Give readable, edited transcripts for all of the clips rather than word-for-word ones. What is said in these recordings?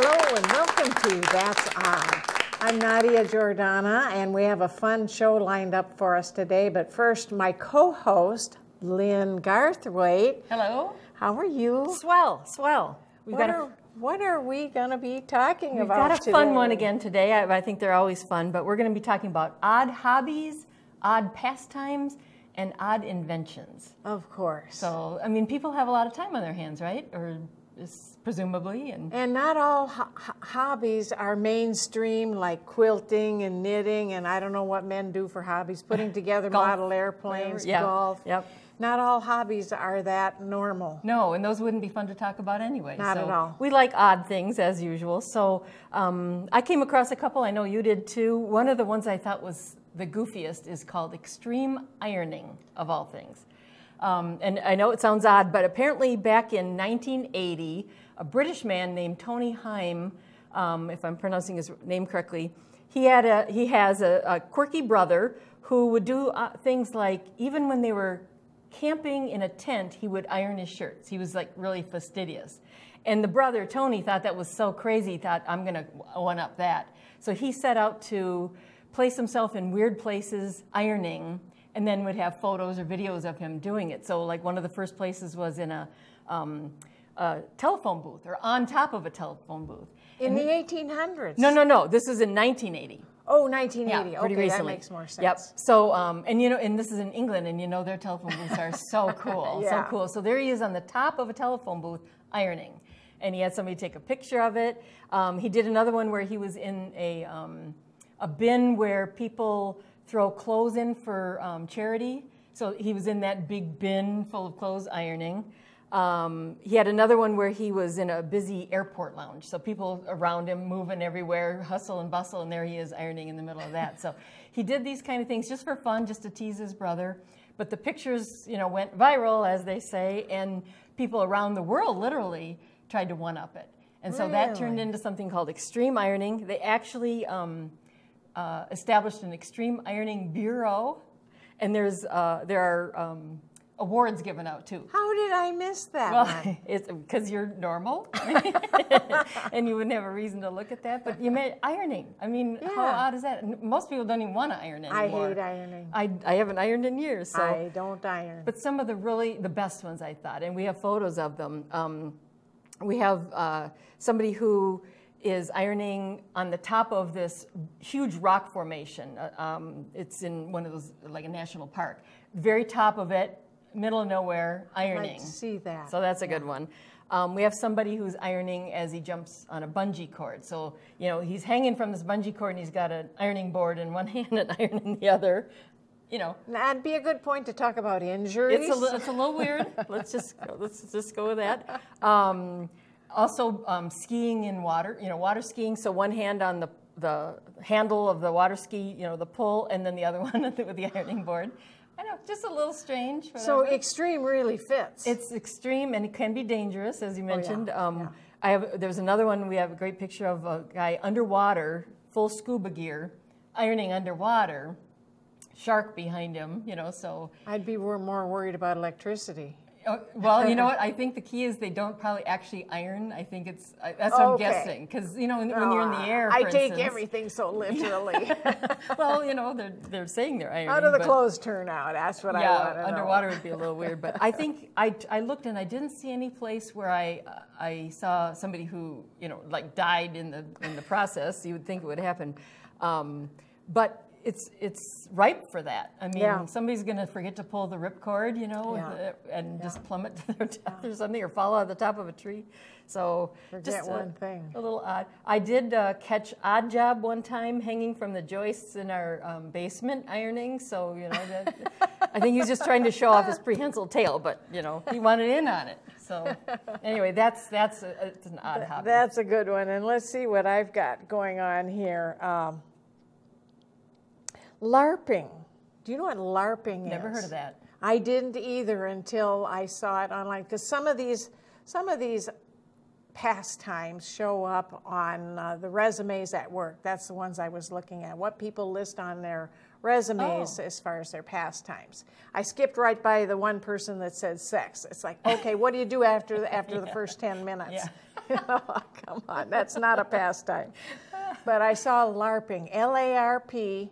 Hello and welcome to That's Odd. I'm Nadia Giordana and we have a fun show lined up for us today. But first, my co-host, Lynn Garthwait. Hello. How are you? Swell, swell. What are we going to be talking about today? We've got a today? fun one again today. I think they're always fun, but we're going to be talking about odd hobbies, odd pastimes, and odd inventions. Of course. So, I mean, people have a lot of time on their hands, right? Or presumably. And not all hobbies are mainstream, like quilting and knitting, and I don't know what men do for hobbies, putting together model airplanes, golf. Yep. Not all hobbies are that normal. No, and those wouldn't be fun to talk about anyway. Not at all. We like odd things, as usual. So I came across a couple. I know you did too. One of the ones I thought was the goofiest is called extreme ironing, of all things. And I know it sounds odd, but apparently back in 1980, a British man named Tony Heim, if I'm pronouncing his name correctly, he has a quirky brother who would do things like, even when they were camping in a tent, he would iron his shirts. He was like really fastidious. And the brother, Tony, thought that was so crazy, he thought, I'm going to one-up that. So he set out to place himself in weird places ironing, and then would have photos or videos of him doing it. So like one of the first places was in a telephone booth, or on top of a telephone booth. In the 1800s? No. This is in 1980. Oh, 1980. Yeah, pretty okay, recently. That makes more sense. Yep. So, and you know, and this is in England, and you know their telephone booths are so cool, Yeah. so cool. So there he is on the top of a telephone booth ironing, and he had somebody take a picture of it. He did another one where he was in a bin where people throw clothes in for charity. So he was in that big bin full of clothes ironing. He had another one where he was in a busy airport lounge. So people around him moving everywhere, hustle and bustle, and there he is ironing in the middle of that. So he did these kind of things just for fun, just to tease his brother. But the pictures, you know, went viral, as they say, and people around the world literally tried to one-up it. And so that turned into something called extreme ironing. They actually established an extreme ironing bureau, and there are awards given out too. How did I miss that? Well, it's because you're normal, and you wouldn't have a reason to look at that. But you meant ironing. I mean, how odd is that? Most people don't even want to iron anymore. I hate ironing. I haven't ironed in years. So. I don't iron. But some of the best ones, I thought, and we have photos of them. We have somebody who is ironing on the top of this huge rock formation. It's in one of those, like a national park. Very top of it, middle of nowhere, ironing. I'd like to see that. So that's a good one. We have somebody who's ironing as he jumps on a bungee cord. So, you know, he's hanging from this bungee cord and he's got an ironing board in one hand and iron in the other. You know, that'd be a good point to talk about injuries. It's a little weird. Let's just go with that. Also, skiing in water. You know, water skiing. So one hand on the handle of the water ski. You know, the pull, and then the other one with the ironing board. I know, just a little strange. Whatever. So extreme really fits. It's extreme, and it can be dangerous, as you mentioned. Oh, yeah. There's another one. We have a great picture of a guy underwater, full scuba gear, ironing underwater. Shark behind him, you know, so. I'd be more worried about electricity. Well, you know what? I think the key is they don't probably actually iron. I think that's what I'm guessing. Because, you know, when you're in the air, I take everything so literally. Well, you know, they're saying they're ironing. How do the clothes turn out? That's what I want to know. Underwater would be a little weird. But I think I looked and I didn't see any place where I saw somebody who, you know, like died in the process. You would think it would happen. But it's ripe for that. I mean, somebody's going to forget to pull the ripcord, you know, and just plummet to their death or something, or fall out of the top of a tree. So just one thing. A little odd. I did catch Odd Job one time hanging from the joists in our basement ironing. So, you know, I think he's just trying to show off his prehensile tail, but, you know, he wanted in on it. So anyway, it's an odd hobby. That's a good one. And let's see what I've got going on here. LARPing. Do you know what LARPing is? Never heard of that. I didn't either until I saw it online. Because some of these pastimes show up on the resumes at work? That's the ones I was looking at. What people list on their resumes as far as their pastimes. I skipped right by the one person that said sex. It's like, okay, what do you do after the first 10 minutes? Yeah. You know, come on, that's not a pastime. But I saw LARPing, LARPing,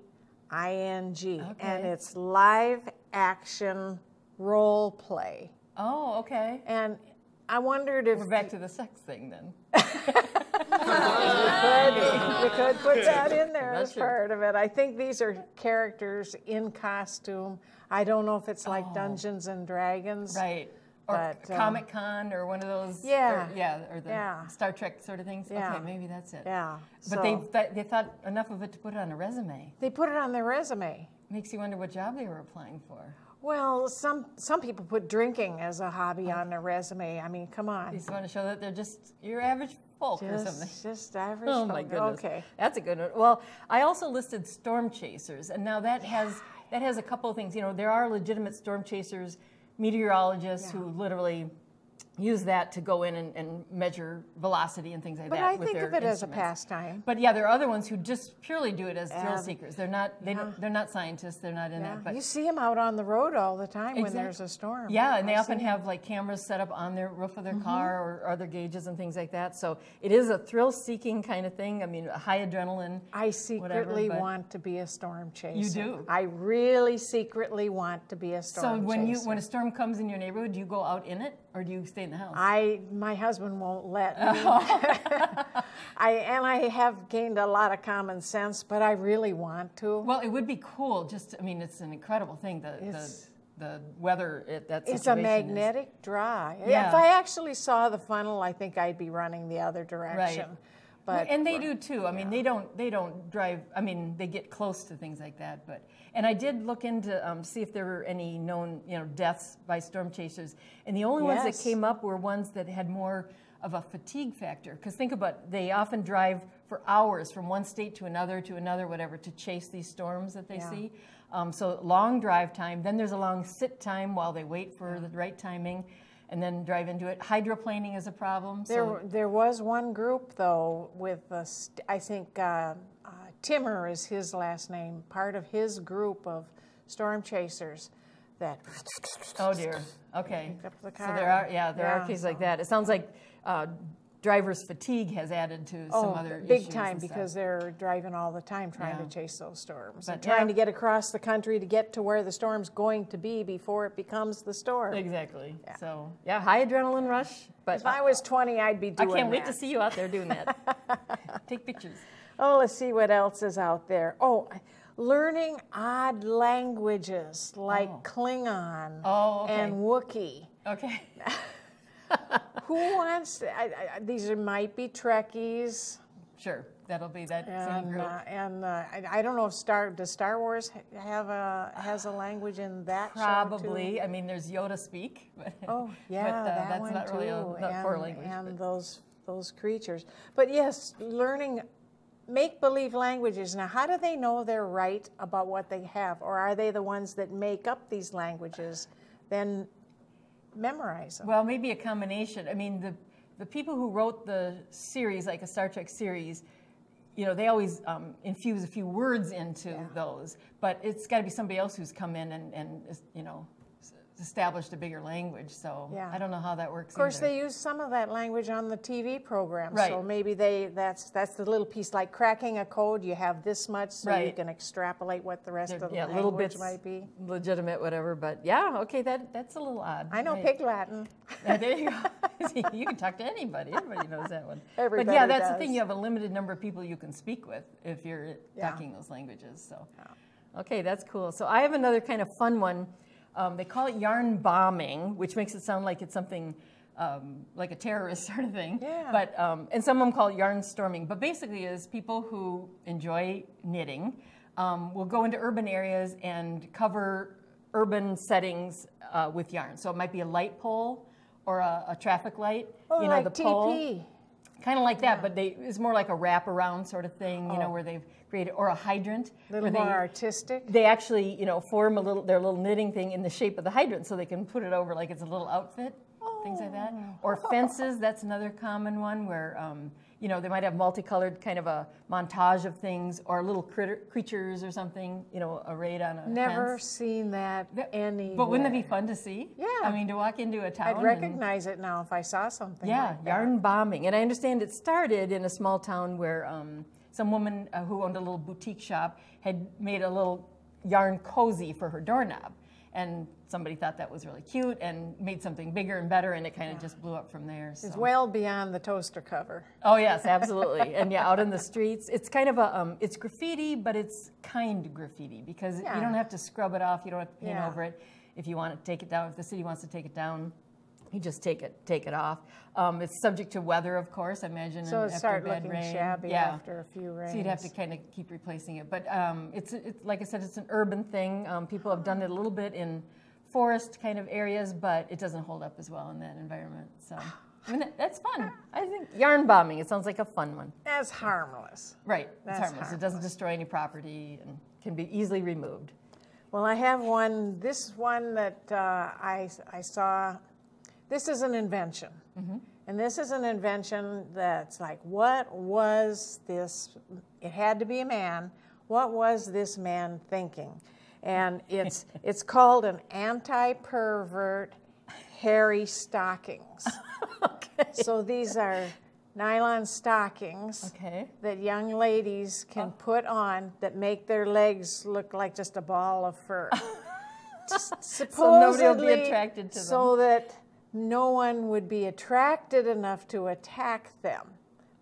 and it's live action role play. Oh, okay. And I wondered if... We're back to the sex thing then. You could put that in there That's as part of it. I think these are characters in costume. I don't know if it's like Dungeons and Dragons. Right. Or But, Comic-Con or one of those. Yeah. Or the Star Trek sort of things. Yeah. Okay, maybe that's it. Yeah. But So they thought enough of it to put it on a resume. they put it on their resume. Makes you wonder what job they were applying for. Well, some people put drinking as a hobby on their resume. I mean, come on. They just want to show that they're just your average folk or something. Just average Oh folk. my goodness. Okay. That's a good one. Well, I also listed storm chasers, and now that has a couple of things. You know, there are legitimate storm chasers, meteorologists who literally use that to go in and measure velocity and things like But that. I with think their of it as a instruments. pastime. But yeah, there are other ones who just purely do it as thrill seekers. They're not they're not scientists. They're not in that. But You see them out on the road all the time when there's a storm. yeah, and they I've often seen have like cameras set up on their roof of their car or other gauges and things like that. So it is a thrill-seeking kind of thing. I mean, a high adrenaline. I secretly but- want to be a storm chaser. You do? I really secretly want to be a storm So chaser. when a storm comes in your neighborhood, do you go out in it or do you stay in the house? My husband won't let me. I have gained a lot of common sense, but I really want to. Well, it would be cool. I mean, it's an incredible thing. The weather at that situation It's a magnetic draw. Yeah. If I actually saw the funnel, I think I'd be running the other direction. Right. But and they do too. I mean, they don't drive. I mean, they get close to things like that. And I did look into see if there were any known deaths by storm chasers. And the only ones that came up were ones that had more of a fatigue factor. Because think about, they often drive for hours from one state to another, whatever, to chase these storms that they see. So long drive time. Then there's a long sit time while they wait for the right timing, and then drive into it. Hydroplaning is a problem. There was one group, though, with, I think Timmer is his last name, part of his group of storm chasers that... Oh, dear. Okay. Picked up the So car. there are cases like that. It sounds like driver's fatigue has added to some other issues. Big time, and stuff. because they're driving all the time trying to chase those storms. But And trying to get across the country to get to where the storm's going to be before it becomes the storm. Exactly. Yeah. So, high adrenaline rush. But If I was 20, I'd be doing I can't wait that. to see you out there doing that. Take pictures. Oh, let's see what else is out there. Oh, learning odd languages like Klingon and Wookiee. Okay. Who wants? These might be Trekkies. Sure. That'll be that same group. I don't know if does Star Wars has a language in that Probably. show too? I mean, there's Yoda speak. But, Oh yeah, but, that that's one not too. really a core language. And those creatures. But yes, learning make-believe languages. Now, how do they know they're right about what they have, or are they the ones that make up these languages, then memorize them? Well, maybe a combination. I mean, the people who wrote the series, like a Star Trek series, they always infuse a few words into those, but it's got to be somebody else who's come in and established a bigger language. So I don't know how that works. Of course, they use some of that language on the TV program. Right. So maybe that's the little piece, like cracking a code. You have this much, so you can extrapolate what the rest of the language little bits might be. Legitimate, whatever. But okay, that's a little odd. I know Pig Latin. Yeah, there you go. You can talk to anybody. Everybody knows that one. Everybody but that's does. the thing. You have a limited number of people you can speak with if you're talking those languages. So, okay, that's cool. So I have another kind of fun one. They call it yarn bombing, which makes it sound like it's something like a terrorist sort of thing. Yeah. But and some of them call it yarn storming. But basically, is people who enjoy knitting will go into urban areas and cover urban settings with yarn. So it might be a light pole or a traffic light. Oh, like the pole. TP. Kind of like that, but it's more like a wraparound sort of thing, where they've created, or a hydrant. A little more artistic. They actually, form their little knitting thing in the shape of the hydrant, so they can put it over like it's a little outfit things like that. Or fences, that's another common one where, you know, they might have multicolored kind of a montage of things or little creatures or something, you know, arrayed on a Never fence. seen that anywhere. But wouldn't it be fun to see? Yeah. I mean, to walk into a town. I'd recognize it now if I saw something like that. Yarn bombing. And I understand it started in a small town where some woman who owned a little boutique shop had made a little yarn cozy for her doorknob. And somebody thought that was really cute and made something bigger and better, and it kind of just blew up from there. So. It's well beyond the toaster cover. Oh yes, absolutely. And yeah, out in the streets, it's kind of a, it's graffiti, but it's kind graffiti because you don't have to scrub it off, you don't have to paint over it. If you want to take it down, if the city wants to take it down, you just take it off. It's subject to weather, of course. I imagine. So it started looking rain. shabby after a few rains. So you'd have to kind of keep replacing it. But it's like I said, it's an urban thing. People have done it a little bit in forest kind of areas, but it doesn't hold up as well in that environment. So I mean, that's fun. I think yarn bombing. It sounds like a fun one. That's harmless. Right. It's harmless. It doesn't destroy any property and can be easily removed. Well, I have one. This one that I saw. This is an invention. And this is an invention that's like, what was this? It had to be a man. What was this man thinking? And it's called an anti-pervert hairy stockings. Okay. So these are nylon stockings that young ladies can put on that make their legs look like just a ball of fur. So nobody will be attracted to them. So that no one would be attracted enough to attack them.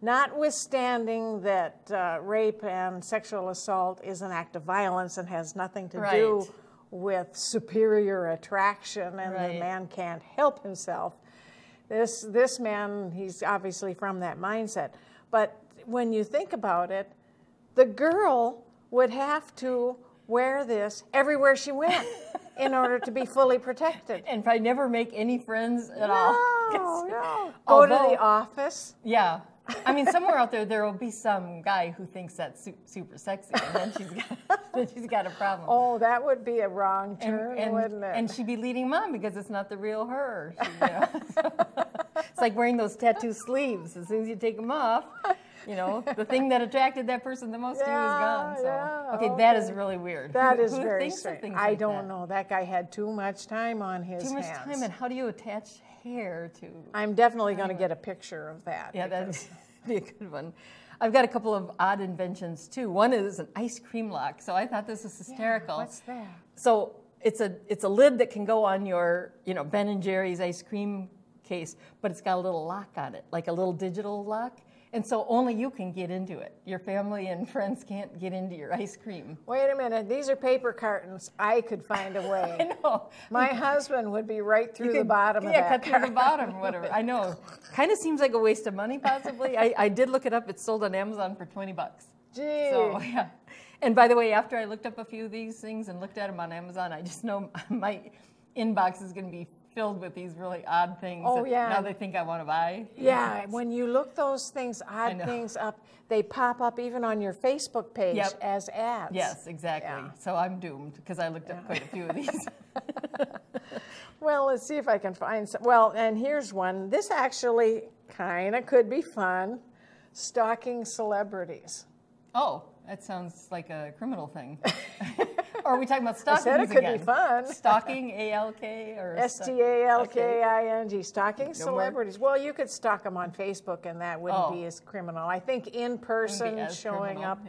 Notwithstanding that rape and sexual assault is an act of violence and has nothing to do with superior attraction, and the man can't help himself. This man, he's obviously from that mindset. But when you think about it, the girl would have to wear this everywhere she went in order to be fully protected. And probably never make any friends at all. No. Go to the office. Yeah. I mean, somewhere out there will be some guy who thinks that's super sexy, and then she's got a problem. Oh, that would be a wrong turn, wouldn't it? And she'd be leading mom because it's not the real her. You know? It's like wearing those tattoo sleeves. As soon as you take them off, you know, the thing that attracted that person the most to you is gone. So, okay, that is really weird. That who is very thinks strange. Things I like don't know. That guy had too much time on his hands. Too much time, and how do you attach hair to? I'm definitely going to get a picture of that. Yeah, that'd be a good one. I've got a couple of odd inventions too. One is an ice cream lock. So I thought this was hysterical. Yeah, what's that? So it's a lid that can go on your, you know, Ben and Jerry's ice cream case, but it's got a little lock on it, like a little digital lock. And so only you can get into it. Your family and friends can't get into your ice cream. Wait a minute. These are paper cartons. I could find a way. I know. My husband would be right through the bottom of that. Yeah, cut through the bottom, whatever. I know. Kind of seems like a waste of money, possibly. I did look it up. It's sold on Amazon for $20. Gee. So, yeah. And by the way, after I looked up a few of these things and looked at them on Amazon, I just know my inbox is going to be filled with these really odd things that now they think I want to buy. Yeah, when you look those things, odd things up, they pop up even on your Facebook page as ads. Yes, exactly. Yeah. So I'm doomed because I looked up quite a few of these. Well, let's see if I can find some. Well, and here's one. This actually kind of could be fun. Stalking celebrities. Oh, that sounds like a criminal thing. Or are we talking about stalking? I said it could be fun. Stalking, A-L-K, or S-T-A-L-K-I-N-G, stalking celebrities. Well, you could stalk them on Facebook, and that wouldn't be as criminal. I think in person showing up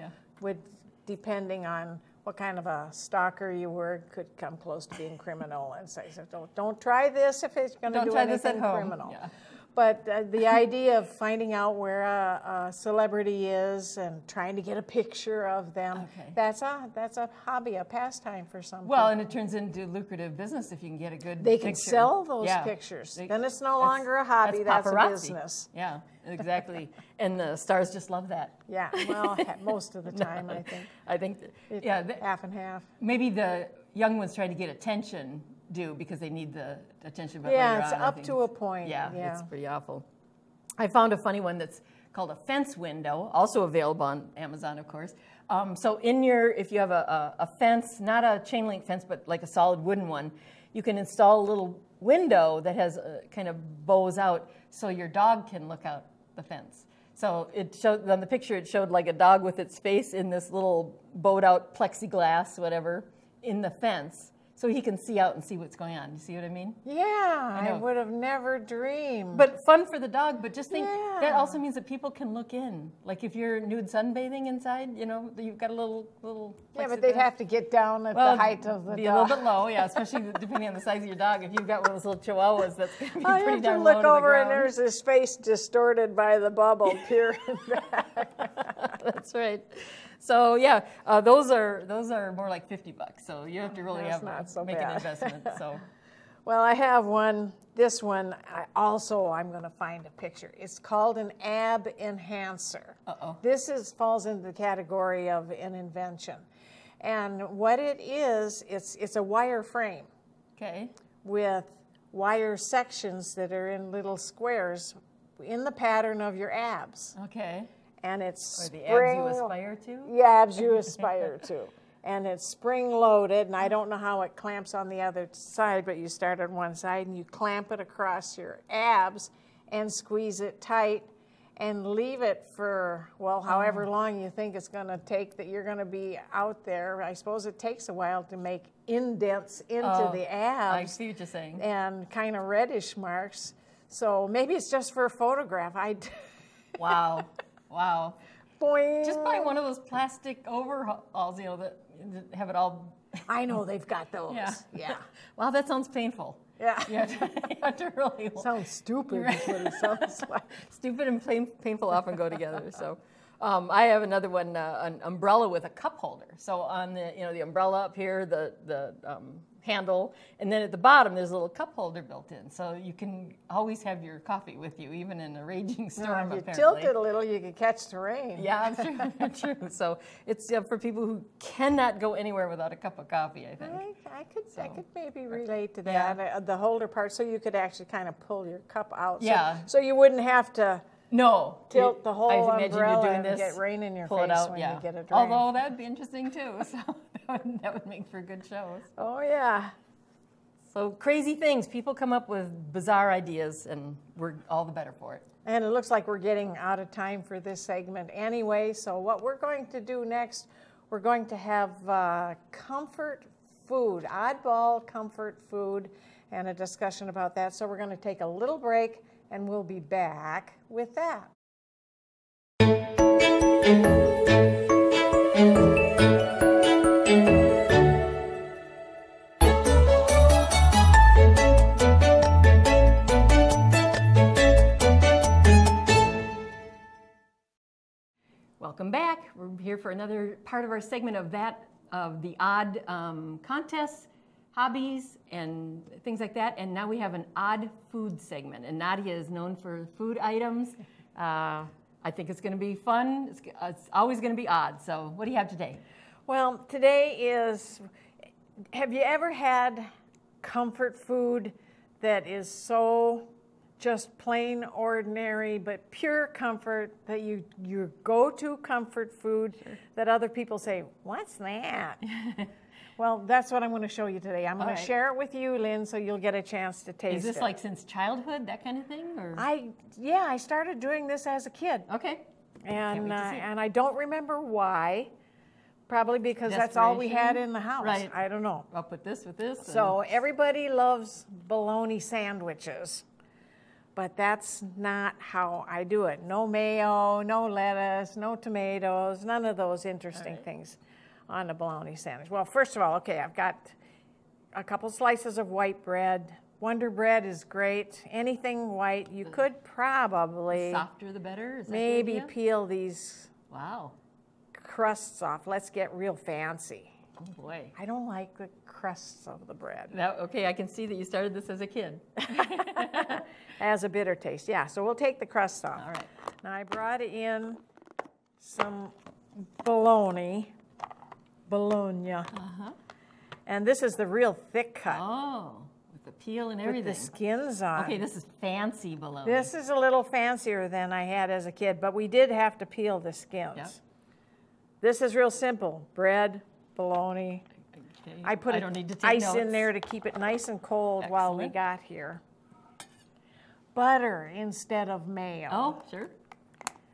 would, depending on what kind of a stalker you were, could come close to being criminal. And say, so don't try this if it's going to do anything criminal. Yeah. But the idea of finding out where a celebrity is and trying to get a picture of them, that's a hobby, a pastime for some people. And it turns into lucrative business if you can get a good They can sell those pictures. Then it's no longer a hobby, that's a business. Yeah, exactly. And the stars just love that. Yeah, well, most of the time, I think. I think, half and half. Maybe the young ones try to get attention because they need the attention. But it's up to a point. Yeah, it's pretty awful. I found a funny one that's called a fence window, also available on Amazon, of course. So if you have a fence, not a chain link fence, but like a solid wooden one, you can install a little window that has kind of bows out so your dog can look out the fence. So it showed on the picture, it showed like a dog with its face in this little bowed out plexiglass, whatever, in the fence. So he can see out and see what's going on. You see what I mean? Yeah, I would have never dreamed. But fun for the dog, but just think that also means that people can look in. Like if you're nude sunbathing inside, you know, you've got a little Yeah, but they'd have to get down at the height of the be dog. a little bit low, yeah, especially depending on the size of your dog. If you've got one of those little chihuahuas, that's going to be pretty darn low to the ground. I have to look over and there's his face distorted by the bubble peering back. That's right. So yeah, those are more like $50. So you have to really make an investment. So, well, I have one. This one, I'm going to find a picture. It's called an ab enhancer. This falls into the category of an invention, and what it is, it's a wire frame. Okay. With wire sections that are in little squares in the pattern of your abs. Okay. And it's the abs you aspire to? Yeah, abs you aspire to. And it's spring-loaded, and I don't know how it clamps on the other side, but you start on one side, and you clamp it across your abs and squeeze it tight and leave it for, well, however long you think it's going to take that you're going to be out there. I suppose it takes a while to make indents into the abs. I see what you're saying. And kind of reddish marks. So maybe it's just for a photograph. Wow. Wow. Boing. Just buy one of those plastic overalls, you know, that have it all. I know they've got those. Yeah. Wow, that sounds painful. Yeah. You have to really. Sounds stupid is what it sounds like. Stupid and painful often go together. So I have another one, an umbrella with a cup holder. So on the umbrella up here, the handle, and then at the bottom there's a little cup holder built in, so you can always have your coffee with you, even in a raging storm. If you tilt it a little, you can catch the rain. Yeah, that's true. So it's for people who cannot go anywhere without a cup of coffee, I think. I could maybe relate to that, the holder part, so you could actually kind of pull your cup out. So you wouldn't have to tilt the whole umbrella and get rain in your face when you get a drink. Although that would be interesting too. So that would make for good shows. Oh yeah. So crazy things. People come up with bizarre ideas, and we're all the better for it. And it looks like we're getting out of time for this segment anyway. So what we're going to do next, we're going to have comfort food, oddball comfort food, and a discussion about that. So we're going to take a little break, and we'll be back with that. Welcome back. We're here for another part of our segment of the odd contests, hobbies, and things like that. And now we have an odd food segment. And Nadia is known for food items. I think it's going to be fun. It's always going to be odd. So what do you have today? Well, today is, have you ever had comfort food that is so just plain ordinary but pure comfort, that your go-to comfort food that other people say, what's that? Well, that's what I'm going to show you today. I'm going to share it with you, Lynn, so you'll get a chance to taste it. Is this like since childhood, that kind of thing? Or? I started doing this as a kid. Okay. And I don't remember why. Probably because that's all we had in the house. Right. I don't know. I'll put this with this. So everybody loves bologna sandwiches. But that's not how I do it. No mayo, no lettuce, no tomatoes, none of those interesting things on a bologna sandwich. Well, first of all, I've got a couple slices of white bread. Wonder bread is great. Anything white, you could probably... The softer the better? Is that maybe peel these crusts off. Let's get real fancy. Oh boy. I don't like the crusts of the bread. I can see that you started this as a kid. Has a bitter taste. Yeah, so we'll take the crust off. All right. Now I brought in some bologna. And this is the real thick cut. Oh, with the peel and everything. With the skins on. Okay, this is fancy bologna. This is a little fancier than I had as a kid, but we did have to peel the skins. Yep. This is real simple. Bread, bologna, Okay. I put don't need to take ice notes. in there to keep it nice and cold while we Excellent. got here. Butter instead of mayo. Oh, sure.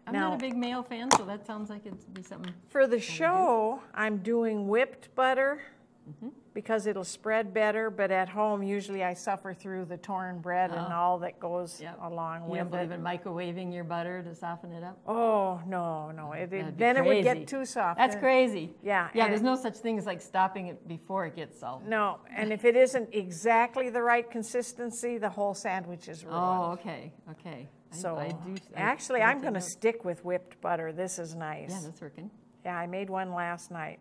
I'm Now- not a big mayo fan, so that sounds like it'd be something. For the show, I'm doing whipped butter because it'll spread better, but at home, usually I suffer through the torn bread and all that goes Yep. along You with don't believe it. in microwaving your butter to soften it up? Oh, no, no. That'd be Then it would crazy. get too soft. That's crazy. Yeah, Yeah, and there's no such thing as like stopping it before it gets soft. No, and if it isn't exactly the right consistency, the whole sandwich is ruined. Oh, okay, okay. So Actually, I'm going to stick with whipped butter. This is nice. Yeah, that's working. Yeah, I made one last night.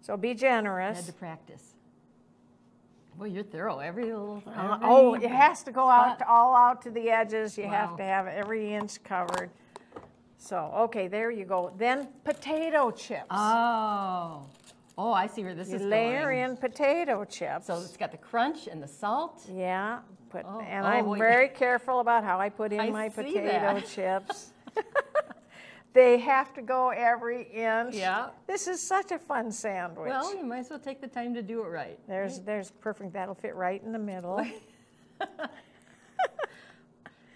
So be I had generous. to practice. Well, you're thorough. Every little. Oh, it has to go all out to the edges. You have Wow. to have every inch covered. So, okay, there you go. Then potato chips. Oh, I see where this You is layer going. in potato chips. So it's got the crunch and the salt. Yeah, and oh, I'm wait. very careful about how I put in I my see potato that. chips. They have to go every inch. Yeah. This is such a fun sandwich. Well, you might as well take the time to do it right. There's perfect. That'll fit right in the middle.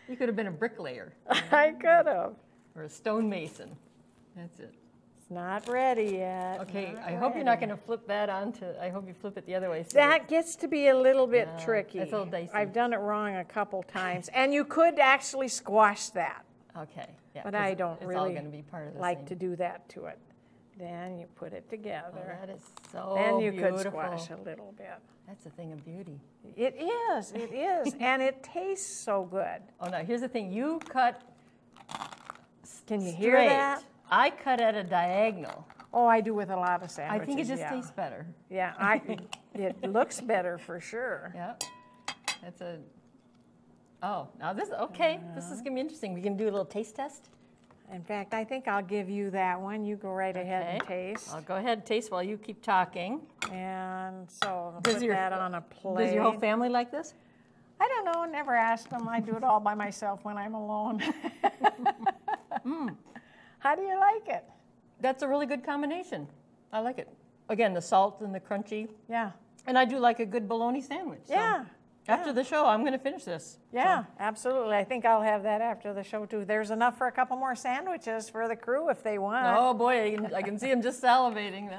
You could have been a bricklayer I could have. or a stonemason. That's it. It's not ready yet. Okay, Not I hope you're not ready. going to flip that onto. I hope you flip it the other way. So That gets to be a little bit Yeah, tricky. it's a little dicey. I've done it wrong a couple times, and you could actually squash that, Okay. Yeah, but 'cause I don't it's all really going to be part of the like same. to do that to it. Then you put it Oh, together. that is so Then you beautiful. could squash a little bit. That's a thing of beauty. It is, and it tastes so good. Oh, now here's the thing. You cut Can you straight. hear that? I cut at a diagonal. Oh, I do with a lot of I sandwiches. think it just yeah. tastes better. Yeah, it looks better for sure. Yeah. That's a. Oh, now this. Okay, this is gonna be interesting. We can do a little taste test. In fact, I think I'll give you that one. You go right ahead and taste. I'll go ahead and taste while you keep talking. And so I'll Does put your- that on a plate. Does your whole family like this? I don't know. Never asked them. I do it all by myself when I'm alone. How do you like it? That's a really good combination. I like it. Again, the salt and the crunchy. Yeah. And I do like a good bologna sandwich. So Yeah. After the show, I'm going to finish this. Yeah, absolutely. I think I'll have that after the show too. There's enough for a couple more sandwiches for the crew if they want. Oh boy, I can see him just salivating.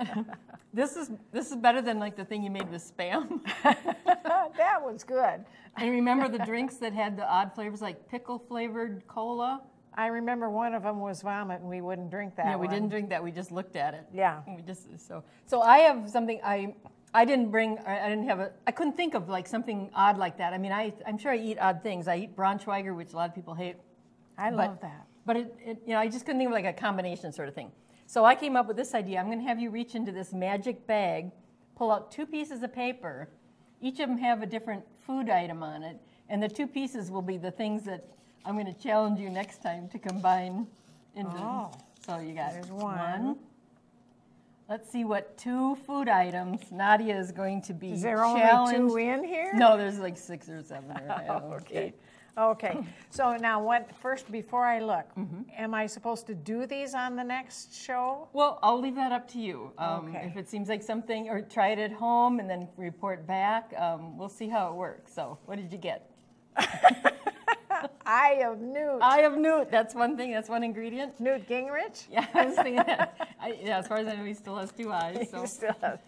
This is better than like the thing you made with Spam. That was good. And remember the drinks that had the odd flavors like pickle flavored cola? I remember one of them was vomit, and we wouldn't drink that. Yeah, we one. didn't drink that. We just looked at it. Yeah. And we just so I have something I didn't bring. I didn't have I couldn't think of like something odd like that. I mean, I'm sure I eat odd things. I eat Braunschweiger, which a lot of people hate. I love that. But it I just couldn't think of like a combination sort of thing. So I came up with this idea. I'm going to have you reach into this magic bag, pull out 2 pieces of paper. Each of them have a different food item on it, and the 2 pieces will be the things that I'm going to challenge you next time to combine into. Oh, so you got there's one. Let's see what 2 food items Nadia is going to be Is there challenged. only 2 in here? No, there's like 6 or 7. Or, I don't know. Okay. Okay. So now, first, before I look, am I supposed to do these on the next show? Well, I'll leave that up to you. Okay. If it seems like something, or try it at home and then report back. We'll see how it works. So, what did you get? Eye of Newt. Eye of Newt. That's one thing. That's one ingredient. Newt Gingrich? Yeah, I was thinking that. Yeah, as far as I know, he still has 2 eyes. So. He still has.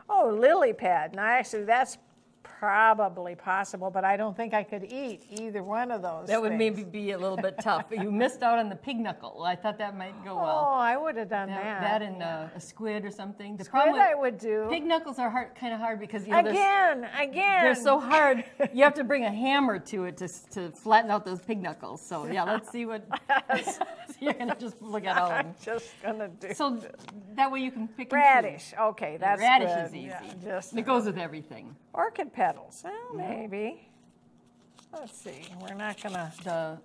Oh, lily pad. Now, actually, that's probably possible, but I don't think I could eat either one of those. That would things. maybe be a little bit tough. But you missed out on the pig knuckle. I thought that might go well. Oh, I would have done that. That and a squid or something. The Squid problem with I would do. pig knuckles are kind of hard because you know, Again. they're so hard. You have to bring a hammer to it to flatten out those pig knuckles. So yeah, let's see what. You're gonna just look at all of them. I'm just gonna do So that way you can pick and radish. choose. Okay, that's Radish good. is easy. Yeah, just It goes with everything. orchid petals. Well, maybe. Let's see. We're not gonna. The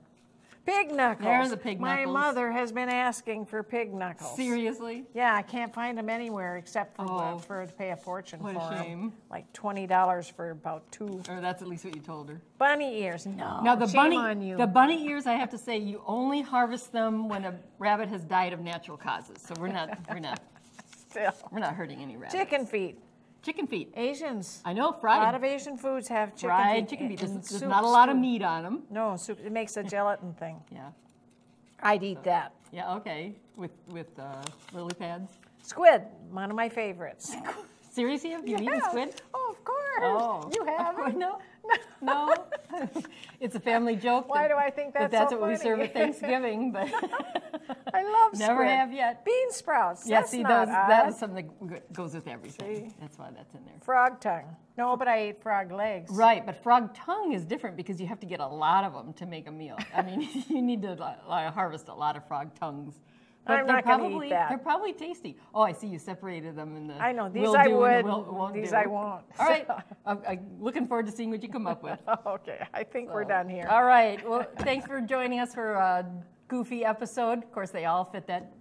Pig knuckles. There's the pig My knuckles. mother has been asking for pig knuckles. seriously. Yeah, I can't find them anywhere except for Oh, for to pay a fortune what a for 'em. shame. Like $20 for about 2 Or that's at least what you told her. bunny ears. No. Now the shame on you. bunny ears, I have to say, you only harvest them when a rabbit has died of natural causes. So we're not Still. hurting any rabbits. Chicken feet. chicken feet. Asians. I know, A fried. lot of Asian foods have chicken Fried feet. chicken feet. and There's soup not a lot of stew. meat on them. No, soup. It makes a gelatin thing. Yeah. I'd eat that. Yeah, okay. With lily pads. Squid, one of my favorites. Seriously, have you eaten squid? Oh, of course. Oh, You of have course, it? no. No. It's a family joke. Why do I think that's that's so what we serve funny? at Thanksgiving, but I love squid. never have yet. Bean sprouts. Yeah, That's see, not that odd. is something that goes with everything. See? That's why that's in there. Frog tongue. No, but I ate frog legs. Right, but frog tongue is different because you have to get a lot of them to make a meal. I mean, you need to harvest a lot of frog tongues. But I'm not gonna eat that. They're probably tasty. Oh, I see you separated them in the. I know, these will I do would, and the won't these do. I won't. All right, I'm looking forward to seeing what you come up with. Okay, I think we're done here. All right, well, thanks for joining us for a goofy episode. Of course, they all fit that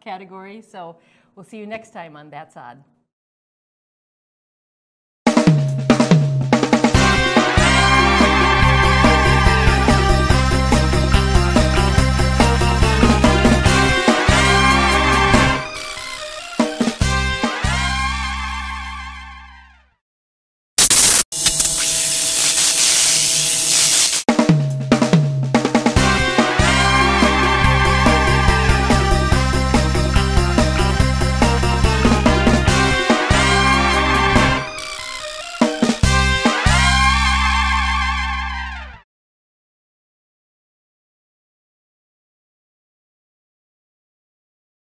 category, so we'll see you next time on That's Odd.